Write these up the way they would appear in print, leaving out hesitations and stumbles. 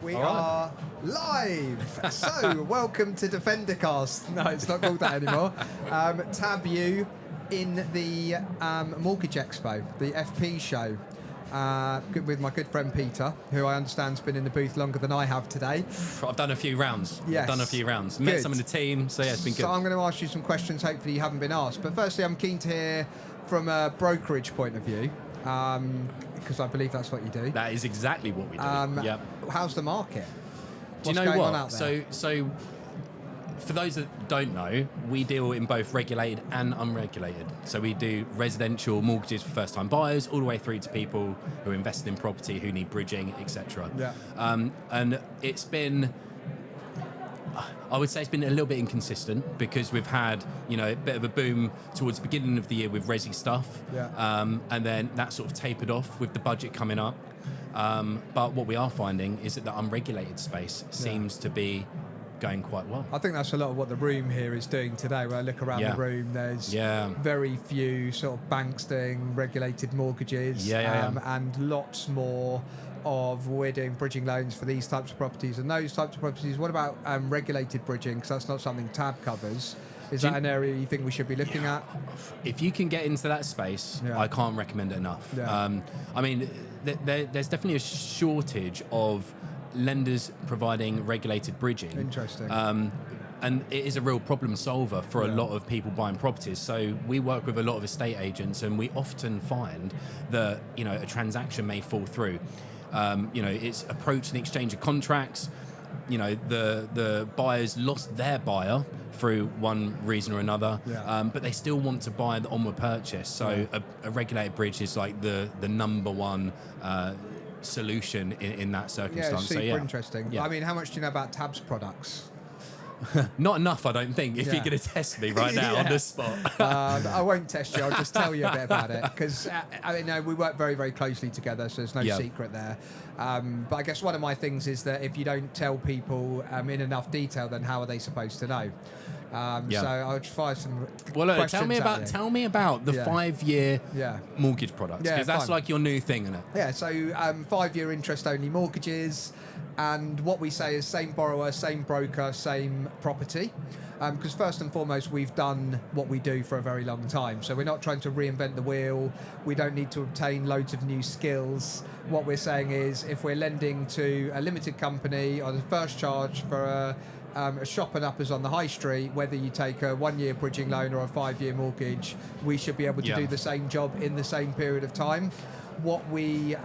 We are live. So, welcome to Defendercast. No, it's not called that anymore. TABU in the Mortgage Expo, the FP show, with my good friend Peter, who I understand's been in the booth longer than I have today. I've done a few rounds. Yes. I've done a few rounds. Good. Met some of the team, so yeah, it's been good. So I'm going to ask you some questions hopefully you haven't been asked. But firstly, I'm keen to hear from a brokerage point of view, because I believe that's what you do. That is exactly what we do. Yep. How's the market? Do you What's know going what? on out there? So for those that don't know, we deal in both regulated and unregulated. So we do residential mortgages for first-time buyers, all the way through to people who are invested in property, who need bridging, etc. Yeah. And it's been, I would say it's been a little bit inconsistent because we've had, a bit of a boom towards the beginning of the year with resi stuff. Yeah. And then that sort of tapered off with the budget coming up. But what we are finding is that the unregulated space seems to be going quite well. I think that's a lot of what the room here is doing today. When I look around the room, there's very few sort of banks doing regulated mortgages, and lots more of we're doing bridging loans for these types of properties and those types of properties. What about regulated bridging? Because that's not something TAB covers. Is that an area you think we should be looking at? If you can get into that space, I can't recommend it enough. Yeah. I mean, there's definitely a shortage of lenders providing regulated bridging. Interesting. And it is a real problem solver for a lot of people buying properties. So we work with a lot of estate agents, and we often find that a transaction may fall through. It's approached an exchange of contracts. The buyers lost their buyer through one reason or another, but they still want to buy the onward purchase. So a regulated bridge is like the number one solution in that circumstance. Yeah, super interesting. Yeah. I mean, how much do you know about TAB's products? Not enough, I don't think, if you're going to test me right now on the spot. I won't test you, I'll just tell you a bit about it, because we work very, very closely together, so there's no secret there. But I guess one of my things is that if you don't tell people in enough detail, then how are they supposed to know? So I'll just fire some questions tell me about the 5-year mortgage products, because that's like your new thing, isn't it? Yeah, so 5-year interest-only mortgages, and what we say is same borrower, same broker, same property. Because first and foremost, we've done what we do for a very long time. So we're not trying to reinvent the wheel. We don't need to obtain loads of new skills. What we're saying is if we're lending to a limited company on the first charge for a shop and uppers on the high street, whether you take a 1-year bridging loan or a 5-year mortgage, we should be able to do the same job in the same period of time. What we...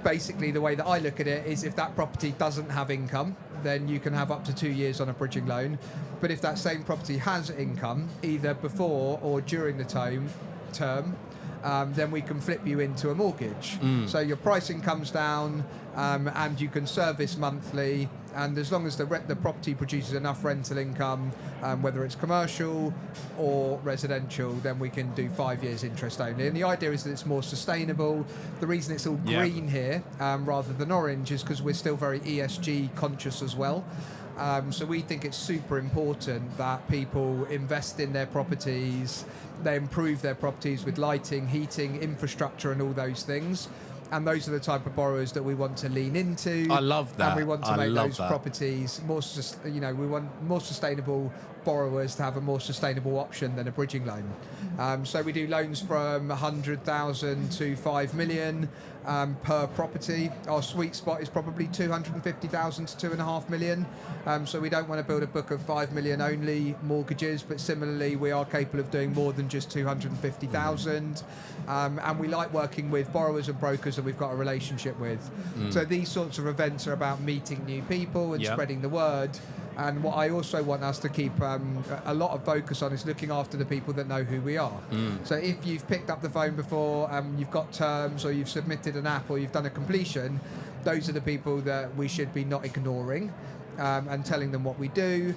basically, the way that I look at it is if that property doesn't have income, then you can have up to 2 years on a bridging loan. But if that same property has income, either before or during the term, then we can flip you into a mortgage. So your pricing comes down, and you can service monthly. And as long as the property produces enough rental income, whether it's commercial or residential, then we can do 5 years interest only. And the idea is that it's more sustainable. The reason it's all green here rather than orange is because we're still very ESG conscious as well. So we think it's super important that people invest in their properties, they improve their properties with lighting, heating, infrastructure and all those things. And those are the type of borrowers that we want to lean into. I love that. And we want to make those properties more, we want more sustainable borrowers to have a more sustainable option than a bridging loan. So we do loans from 100,000 to 5 million per property. Our sweet spot is probably 250,000 to 2.5 million. So we don't want to build a book of 5 million only mortgages, but similarly we are capable of doing more than just 250,000. And we like working with borrowers and brokers that we've got a relationship with. So these sorts of events are about meeting new people and spreading the word. And what I also want us to keep a lot of focus on is looking after the people that know who we are. So if you've picked up the phone before, you've got terms, or you've submitted an app, or you've done a completion, those are the people that we should be not ignoring and telling them what we do.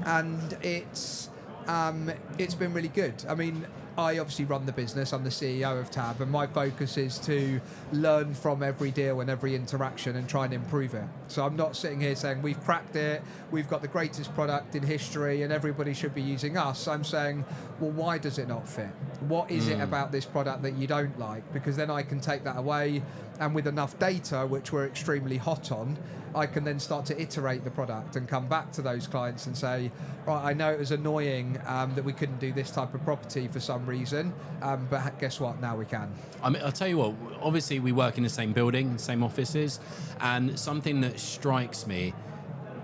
And it's been really good. I mean, I obviously run the business. I'm the CEO of TAB, and my focus is to learn from every deal and every interaction and try and improve it. So I'm not sitting here saying we've cracked it, we've got the greatest product in history and everybody should be using us. I'm saying, well, why does it not fit? What is it about this product that you don't like? Because then I can take that away, and with enough data, which we're extremely hot on, I can then start to iterate the product and come back to those clients and say, right, I know it was annoying that we couldn't do this type of property for some reason, but guess what? Now we can. I mean, I'll tell you what, obviously we work in the same building, same offices, and something that strikes me,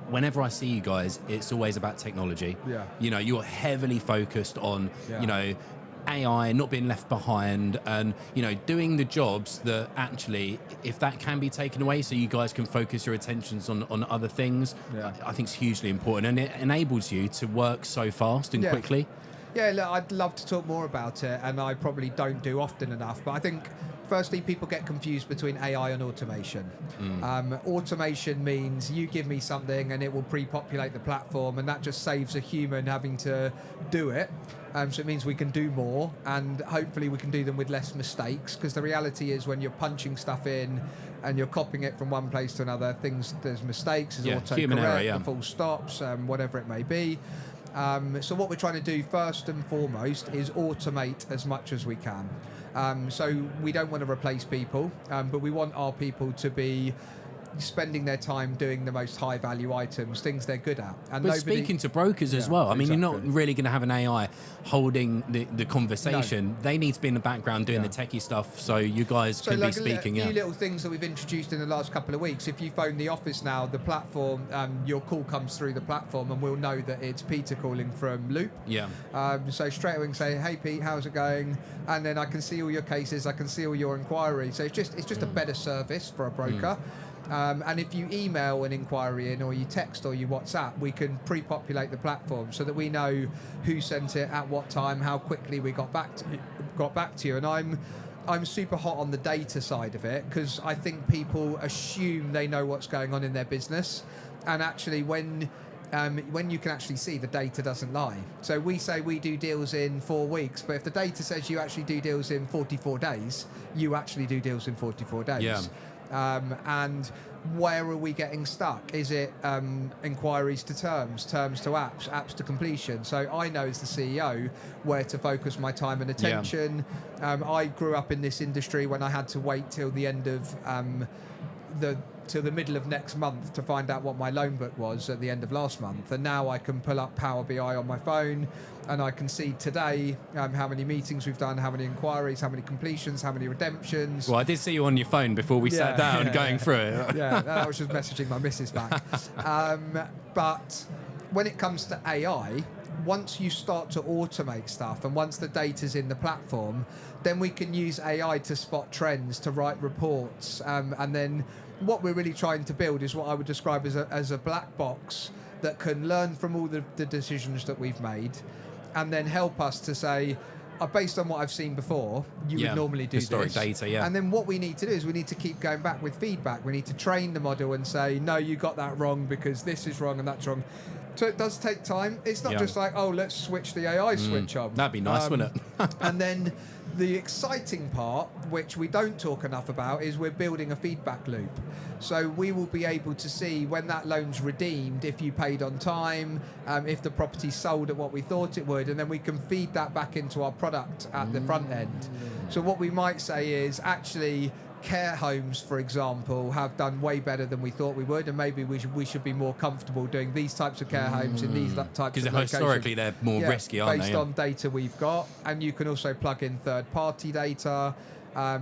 whenever I see you guys, it's always about technology. Yeah. You know, you're heavily focused on, you know, AI, not being left behind, and, you know, doing the jobs that actually, if that can be taken away so you guys can focus your attentions on other things, I think it's hugely important, and it enables you to work so fast and quickly. Yeah, look, I'd love to talk more about it, and I probably don't do often enough, but I think firstly, people get confused between AI and automation. Automation means you give me something and it will pre-populate the platform, and that just saves a human having to do it. So it means we can do more, and hopefully we can do them with less mistakes, because the reality is when you're punching stuff in and you're copying it from one place to another, there's mistakes, there's human error, autocorrect, the full stops, whatever it may be. So what we're trying to do first and foremost is automate as much as we can. So we don't want to replace people, but we want our people to be spending their time doing the most high value items, things they're good at. And but speaking to brokers as well, I mean, you're not really going to have an AI holding the conversation. They need to be in the background doing the techie stuff, so you guys can be speaking. A few little things that we've introduced in the last couple of weeks. If you phone the office now, the platform, your call comes through the platform, and we'll know that it's Peter calling from Loop. So straight away we can say, hey Pete, how's it going? And then I can see all your cases, I can see all your inquiries. So it's just a better service for a broker. And if you email an inquiry in, or you text, or you WhatsApp, we can pre-populate the platform so that we know who sent it at what time, how quickly we got back to you. And I'm super hot on the data side of it, because I think people assume they know what's going on in their business, and actually when you can actually see, the data doesn't lie. So we say we do deals in 4 weeks, but if the data says you actually do deals in 44 days, you actually do deals in 44 days. And where are we getting stuck? Is it inquiries to terms to apps, apps to completion? So I know as the CEO where to focus my time and attention. I grew up in this industry when I had to wait till the end of till the middle of next month to find out what my loan book was at the end of last month, and now I can pull up Power BI on my phone, and I can see today how many meetings we've done, how many inquiries, how many completions, how many redemptions. Well, I did see you on your phone before we sat down going through it. I was just messaging my missus back. But when it comes to AI, once you start to automate stuff, and once the data's in the platform, then we can use AI to spot trends, to write reports, and then what we're really trying to build is what I would describe as a black box that can learn from all the decisions that we've made, and then help us to say, based on what I've seen before, you would normally do historic this. Data, And then what we need to do is we need to keep going back with feedback. We need to train the model and say, no, you got that wrong because this is wrong and that's wrong. So it does take time. It's not just like, oh, let's switch the AI switch on. That'd be nice, wouldn't it? And then the exciting part, which we don't talk enough about, is we're building a feedback loop. So we will be able to see when that loan's redeemed, if you paid on time, if the property sold at what we thought it would, and then we can feed that back into our product at the front end. So what we might say is, actually, care homes, for example, have done way better than we thought we would, and maybe we should be more comfortable doing these types of care homes in these types of locations. Because historically they're more risky, aren't they? Based on data we've got, and you can also plug in third-party data.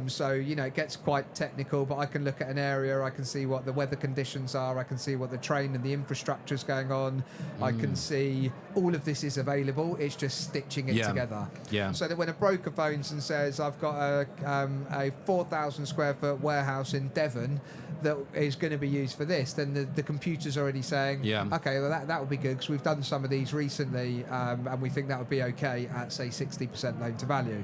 So, it gets quite technical, but I can look at an area, I can see what the weather conditions are, I can see what the train and the infrastructure's going on, I can see all of this is available, it's just stitching it together. So that when a broker phones and says, I've got a 4,000 square foot warehouse in Devon that is going to be used for this, then the computer's already saying, okay, well that would be good, because we've done some of these recently, and we think that would be okay at, say, 60% loan to value.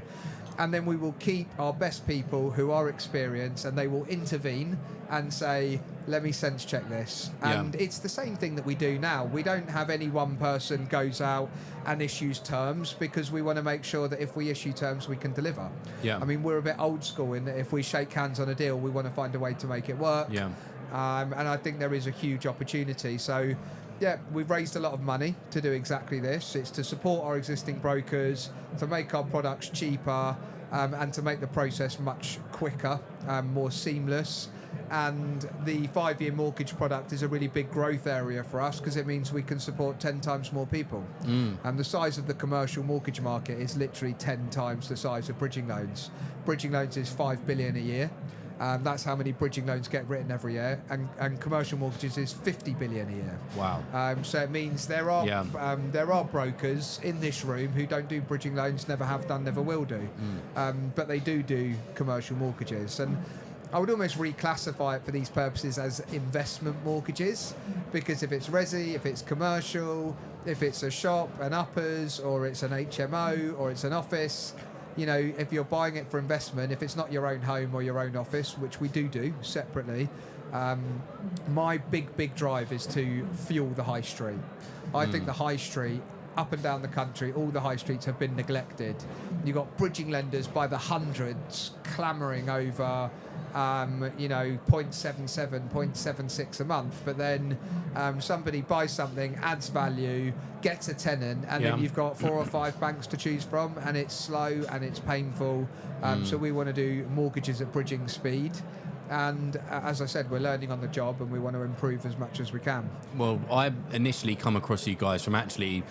And then we will keep our best people who are experienced, and they will intervene and say, let me sense check this. And it's the same thing that we do now. We don't have any one person goes out and issues terms, because we want to make sure that if we issue terms, we can deliver. I mean, we're a bit old school in that if we shake hands on a deal, we want to find a way to make it work. And I think there is a huge opportunity. So yeah, we've raised a lot of money to do exactly this. It's to support our existing brokers, to make our products cheaper, and to make the process much quicker, more seamless. And the 5-year mortgage product is a really big growth area for us, because it means we can support 10 times more people. And the size of the commercial mortgage market is literally 10 times the size of bridging loans. Bridging loans is 5 billion a year. That's how many bridging loans get written every year, and commercial mortgages is 50 billion a year. Wow. So it means there are brokers in this room who don't do bridging loans, never have done, never will do, but they do commercial mortgages. And I would almost reclassify it for these purposes as investment mortgages, because if it's resi, if it's commercial, if it's a shop, an uppers, or it's an HMO, or it's an office, you know, if you're buying it for investment, if it's not your own home or your own office, which we do separately, my big drive is to fuel the high street. I think the high street, up and down the country, all the high streets have been neglected. You've got bridging lenders by the hundreds clamouring over, 0.77, 0.76 a month, but then somebody buys something, adds value, gets a tenant, and then you've got 4 or 5 banks to choose from, and it's slow and it's painful. So we want to do mortgages at bridging speed. And as I said, we're learning on the job, and we want to improve as much as we can. Well, I initially come across you guys from actually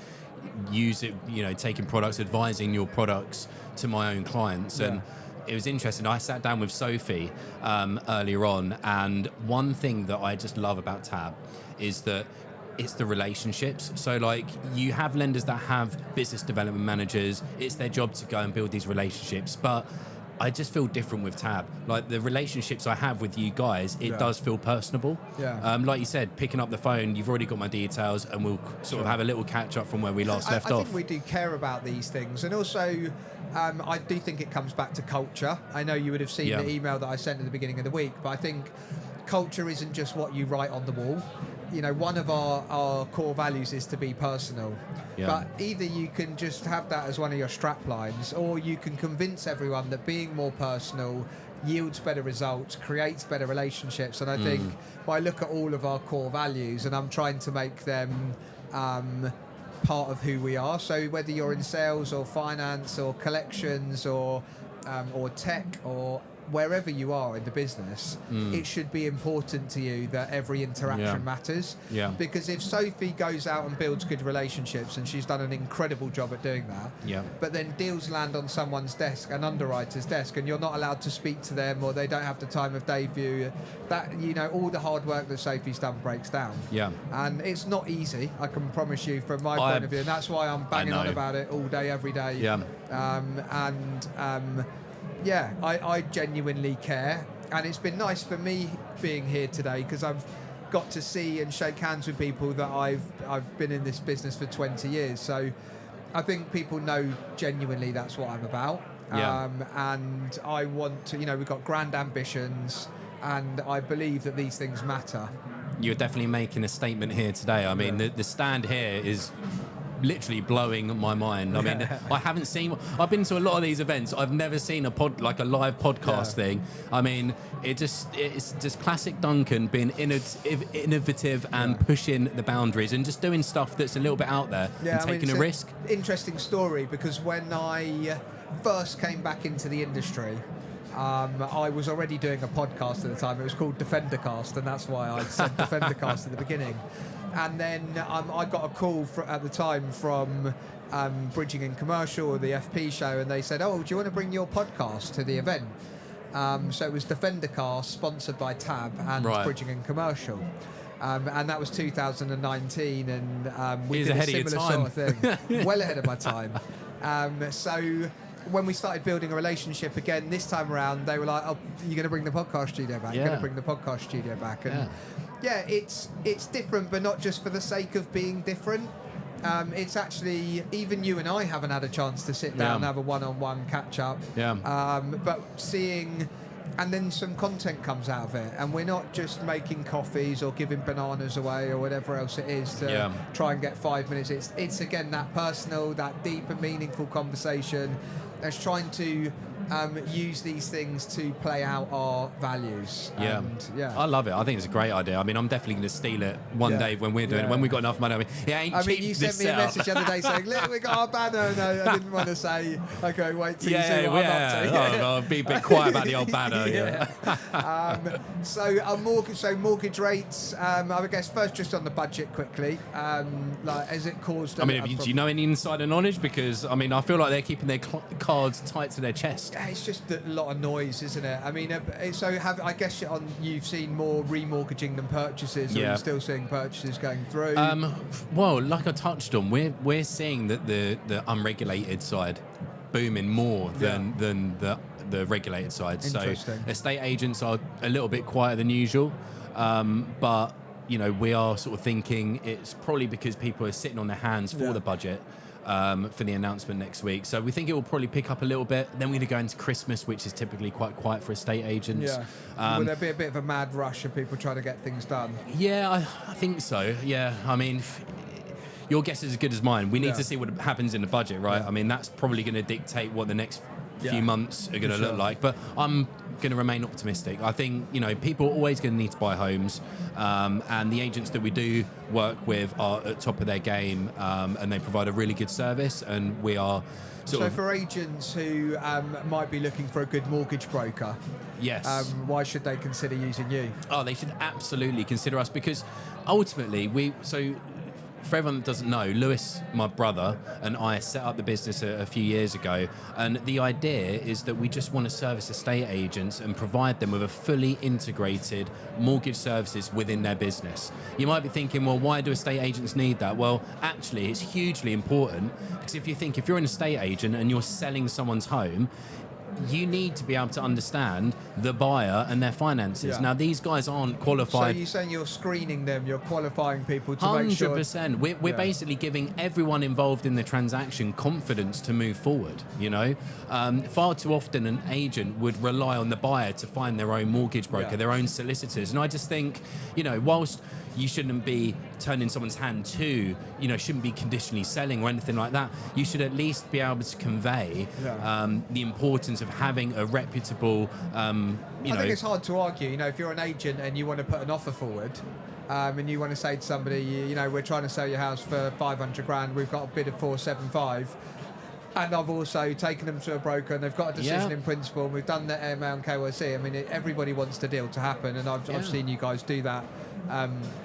taking products, advising your products to my own clients. And it was interesting. I sat down with Sophie earlier on, and one thing that I just love about TAB is that it's the relationships. So like, you have lenders that have business development managers. It's their job to go and build these relationships. But I just feel different with TAB. Like, the relationships I have with you guys, it does feel personable. Like you said, picking up the phone, you've already got my details, and we'll sort of have a little catch up from where we last left off. I think we do care about these things, and also I do think it comes back to culture. I know you would have seen the email that I sent at the beginning of the week, but I think culture isn't just what you write on the wall. You know, one of our core values is to be personal. But either you can just have that as one of your strap lines, or you can convince everyone that being more personal yields better results, creates better relationships. And I think I look at all of our core values, and I'm trying to make them part of who we are. So whether you're in sales or finance or collections or tech or wherever you are in the business, it should be important to you that every interaction matters. Because if Sophie goes out and builds good relationships, and she's done an incredible job at doing that, but then deals land on someone's desk, an underwriter's desk, and you're not allowed to speak to them, or they don't have the time of day view, that, you know, all the hard work that Sophie's done breaks down. And it's not easy, I can promise you, from my point of view, and that's why I'm banging on about it all day, every day. I genuinely care, and it's been nice for me being here today, because I've got to see and shake hands with people that I've been in this business for 20 years. So I think people know genuinely that's what I'm about. And I want to, we've got grand ambitions, and I believe that these things matter. You're definitely making a statement here today. I mean, the stand here is literally blowing my mind. I mean, I've been to a lot of these events. I've never seen a live podcast thing. I mean, it's just classic Duncan being innovative and pushing the boundaries and just doing stuff that's a little bit out there and taking a risk. Interesting story, because when I first came back into the industry, I was already doing a podcast at the time. It was called Defendercast, and that's why I said Defendercast at the beginning. And then I got a call at the time from Bridging and Commercial, or the FP show, and they said, "Oh, do you want to bring your podcast to the event?" So it was Defendercast, sponsored by TAB and Bridging and Commercial. And that was 2019, and we did a similar sort of thing. Well ahead of my time. So when we started building a relationship again this time around, they were like, "Oh, you're going to bring the podcast studio back? You're going to bring the podcast studio back?" And it's different, but not just for the sake of being different. It's actually, even you and I haven't had a chance to sit down and have a one-on-one catch-up. But seeing and then some content comes out of it, and we're not just making coffees or giving bananas away or whatever else it is to try and get 5 minutes. It's again that personal, that deep and meaningful conversation that's trying to use these things to play out our values. I love it. I think it's a great idea. I mean, I'm definitely going to steal it one day when we're doing it, when we've got enough money. I mean, it ain't cheap. You sent me a message the other day saying, look, we got our banner. No, I didn't want to say, okay, wait till you see what I'm up to. I'll be a bit quiet about the old banner. So mortgage rates, I guess first just on the budget quickly, like has it caused do you know any insider knowledge? Because, I mean, I feel like they're keeping their cards tight to their chest. Yeah, it's just a lot of noise, isn't it? I mean, I guess you've seen more remortgaging than purchases, or you're still seeing purchases going through? Well, like I touched on, we're seeing that the unregulated side booming more than the regulated side. So estate agents are a little bit quieter than usual, but we are sort of thinking it's probably because people are sitting on their hands for the budget. For the announcement next week. So we think it will probably pick up a little bit. Then we're going to go into Christmas, which is typically quite quiet for estate agents. Will there be a bit of a mad rush of people trying to get things done? Yeah, I think so. Yeah, I mean, your guess is as good as mine. We need to see what happens in the budget, right? I mean, that's probably going to dictate what the next few months are going to look like. But I'm going to remain optimistic. I think, people are always going to need to buy homes, and the agents that we do work with are at top of their game, and they provide a really good service, and we are for agents who might be looking for a good mortgage broker, why should they consider using you? Oh, they should absolutely consider us, because ultimately for everyone that doesn't know, Lewis, my brother, and I set up the business a few years ago, and the idea is that we just want to service estate agents and provide them with a fully integrated mortgage services within their business. You might be thinking, well, why do estate agents need that? Well, actually, it's hugely important, because if you're an estate agent and you're selling someone's home, you need to be able to understand the buyer and their finances. Now, these guys aren't qualified. So you're saying you're screening them, you're qualifying people to make sure... 100%. We're basically giving everyone involved in the transaction confidence to move forward, Far too often an agent would rely on the buyer to find their own mortgage broker, their own solicitors. And I just think, whilst you shouldn't be turning someone's hand to, shouldn't be conditionally selling or anything like that, you should at least be able to convey the importance of having a reputable, I think it's hard to argue, if you're an agent and you want to put an offer forward, and you want to say to somebody, we're trying to sell your house for 500 grand, we've got a bid of 475, and I've also taken them to a broker and they've got a decision in principle, and we've done the AML and KYC. I mean, everybody wants the deal to happen, and I've seen you guys do that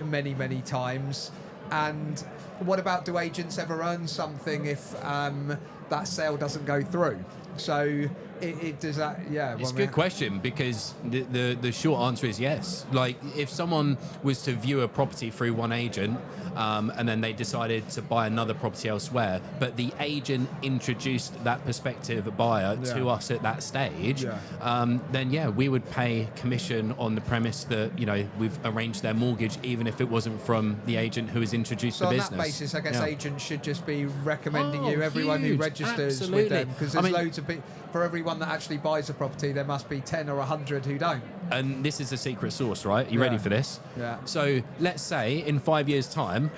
many, many times. And what about, do agents ever earn something if that sale doesn't go through? So it does that, It's a good question, because the short answer is yes. Like, if someone was to view a property through one agent, and then they decided to buy another property elsewhere, but the agent introduced that prospective buyer to us at that stage, then we would pay commission on the premise that we've arranged their mortgage, even if it wasn't from the agent who has introduced the business. So on that basis, I guess agents should just be recommending you everyone who registers with them, because there's loads of people. For everyone that actually buys a property, there must be 10 or 100 who don't. And this is the secret sauce, right? You ready for this? Yeah. So let's say in 5 years' time,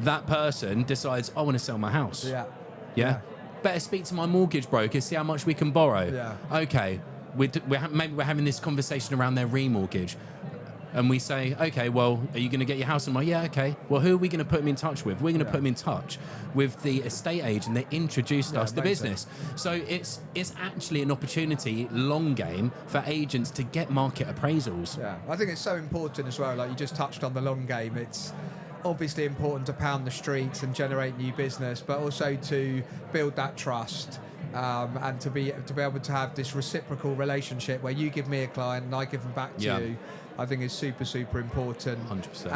that person decides, I want to sell my house. Yeah? Better speak to my mortgage broker, see how much we can borrow. Yeah. Okay, maybe we're having this conversation around their remortgage. And we say, okay, well, are you going to get your house? I'm like, yeah, okay. Well, who are we going to put them in touch with? We're going to put them in touch with the estate agent that introduced us to the business. So it's actually an opportunity, long game, for agents to get market appraisals. Yeah, I think it's so important as well. Like you just touched on the long game. It's obviously important to pound the streets and generate new business, but also to build that trust. And to be able to have this reciprocal relationship where you give me a client and I give them back to you, I think is super, super important. 100%.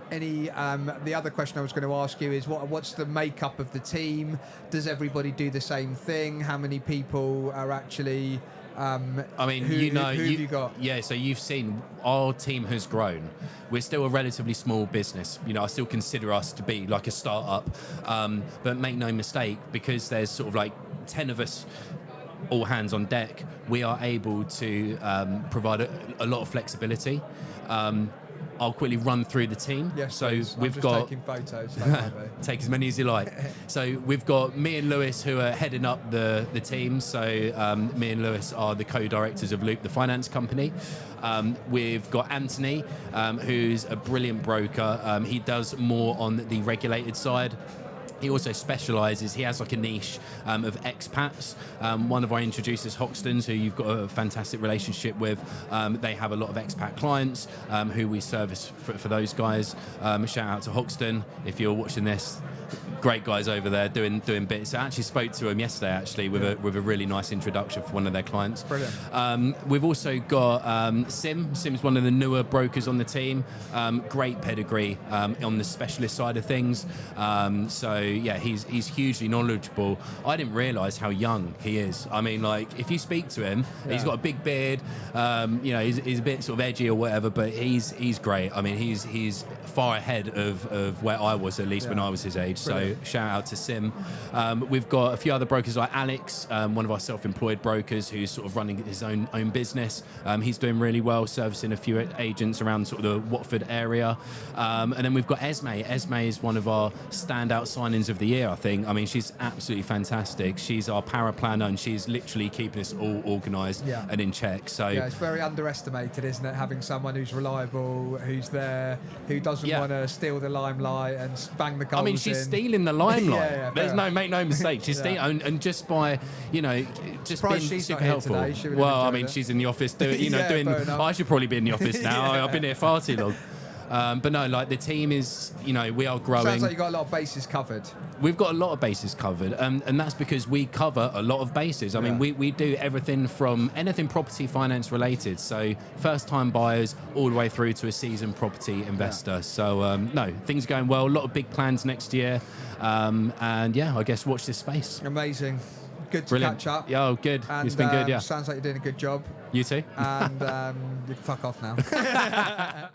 And the other question I was going to ask you is what's the makeup of the team? Does everybody do the same thing? How many people are actually... who have you got? Yeah, so you've seen our team has grown. We're still a relatively small business. I still consider us to be like a start-up. But make no mistake, because there's sort of like 10 of us all hands on deck, we are able to provide a lot of flexibility. I'll quickly run through the team. Yes, so please. we've I'm just got taking photos. Don't worry. take as many as you like. So we've got me and Lewis who are heading up the team. So me and Lewis are the co-directors of LOUPE, the finance company. We've got Anthony, who's a brilliant broker. He does more on the regulated side. He also specialises, he has like a niche of expats. One of our introducers, Hoxtons, who you've got a fantastic relationship with, they have a lot of expat clients who we service for those guys. Shout out to Hoxton if you're watching this. Great guys over there doing bits. I actually spoke to him yesterday actually with a really nice introduction for one of their clients. Brilliant. We've also got Sim. Sim's one of the newer brokers on the team. Great pedigree on the specialist side of things. So yeah, he's hugely knowledgeable. I didn't realise how young he is. I mean, like if you speak to him, he's got a big beard. You know, he's a bit sort of edgy or whatever, but he's great. I mean, he's far ahead of where I was at least when I was his age. So shout out to Sim. We've got a few other brokers like Alex, one of our self-employed brokers who's sort of running his own business. He's doing really well, servicing a few agents around sort of the Watford area. And then we've got Esme. Esme is one of our standout signings of the year, I think. I mean, she's absolutely fantastic. She's our power planner and she's literally keeping us all organised and in check. So yeah, it's very underestimated, isn't it? Having someone who's reliable, who's there, who doesn't want to steal the limelight and bang the goals. I mean, she's stealing the limelight. Make no mistake. She's stealing, and just by just being super helpful. Well, I mean, she's in the office doing. I should probably be in the office now. I've been here far too long. But no, like the team is, we are growing. Sounds like you've got a lot of bases covered. We've got a lot of bases covered, and that's because we cover a lot of bases. I mean, we do everything from anything property finance related, so first-time buyers all the way through to a seasoned property investor. So, no, things are going well. A lot of big plans next year, and yeah, I guess watch this space. Amazing. Good to catch up. Yeah, good. And, it's been good, yeah. Sounds like you're doing a good job. You too. And you can fuck off now.